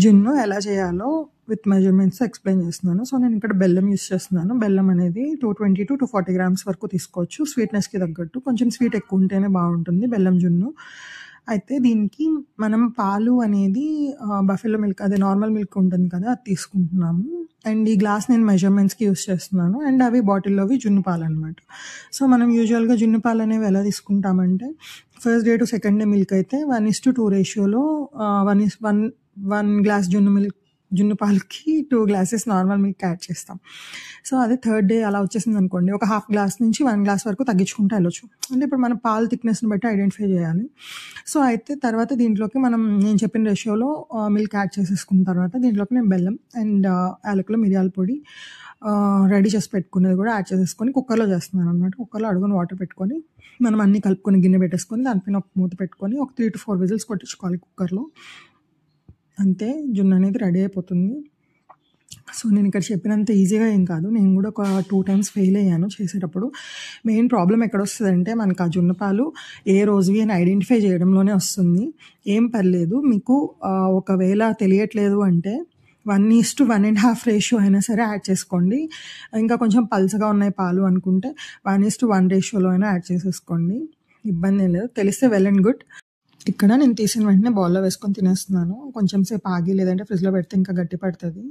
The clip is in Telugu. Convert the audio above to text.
జున్ను ఎలా చేయాలో విత్ మెజర్మెంట్స్ ఎక్స్ప్లెయిన్ చేస్తున్నాను. సో నేను ఇక్కడ బెల్లం యూస్ చేస్తున్నాను. బెల్లం అనేది 220-240 గ్రామ్స్ వరకు తీసుకోవచ్చు. స్వీట్నెస్కి తగ్గట్టు కొంచెం స్వీట్ ఎక్కువ ఉంటేనే బాగుంటుంది బెల్లం జున్ను. అయితే దీనికి మనం పాలు అనేది బఫెలో మిల్క్, అదే నార్మల్ మిల్క్ ఉంటుంది కదా, అది తీసుకుంటున్నాము. అండ్ ఈ గ్లాస్ నేను మెజర్మెంట్స్కి యూస్ చేస్తున్నాను. అండ్ అవి బాటిల్లోవి జున్ను పాలు అనమాట. సో మనం యూజువల్గా జున్ను పాలు అనేవి ఎలా తీసుకుంటామంటే, first day to second day milk అయితే 1:2 రేషియోలో 1 గ్లాస్ జున్ను పాలకి 2 గ్లాసెస్ నార్మల్ మిల్క్ యాడ్ చేస్తాం. సో అది థర్డ్ డే అలా వచ్చేసింది అనుకోండి, ఒక హాఫ్ గ్లాస్ నుంచి 1 గ్లాస్ వరకు తగ్గించుకుంటూ వెళ్ళొచ్చు. అంటే ఇప్పుడు మన పాలు థిక్నెస్ని బట్టి ఐడెంటిఫై చేయాలి. సో అయితే తర్వాత దీంట్లోకి నేను చెప్పిన రేషియోలో మిల్క్ యాడ్ చేసేసుకున్న తర్వాత దీంట్లోకి నేను బెల్లం అండ్ యాలకులు, మిరియాల పొడి రెడీ చేసి పెట్టుకునేది కూడా యాడ్ చేసేసుకొని కుక్కర్లో చేస్తున్నాను అనమాట. కుక్కర్లో అడుగున వాటర్ పెట్టుకొని మనం అన్నీ కలుపుకొని గిన్నె పెట్టేసుకొని దానిపైన ఒక మూత పెట్టుకొని ఒక 3-4 విజిల్స్ కొట్టించుకోవాలి కుక్కర్లో. అంతే, జున్ను అనేది రెడీ అయిపోతుంది. సో నేను ఇక్కడ చెప్పినంత ఈజీగా ఏం కాదు. నేను కూడా ఒక 2 టైమ్స్ ఫెయిల్ అయ్యాను చేసేటప్పుడు. మెయిన్ ప్రాబ్లం ఎక్కడొస్తుందంటే, మనకు ఆ జున్ను పాలు ఏ రోజువి అని ఐడెంటిఫై చేయడంలోనే వస్తుంది. ఏం పర్లేదు, మీకు ఒకవేళ తెలియట్లేదు అంటే 1:1.5 రేషియో అయినా సరే యాడ్ చేసుకోండి. ఇంకా కొంచెం పల్చగా ఉన్నాయి పాలు అనుకుంటే 1:1 రేషియోలో అయినా యాడ్ చేసేసుకోండి. ఇబ్బంది ఏం లేదు. తెలిస్తే వెల్ అండ్ గుడ్. ఇక్కడ నేను తీసిన వెంటనే బౌల్లో వేసుకొని తినేస్తున్నాను. కొంచెం సేపు ఆగి లేదంటే ఫ్రిడ్జ్లో పెడితే ఇంకా గట్టి పడుతుంది.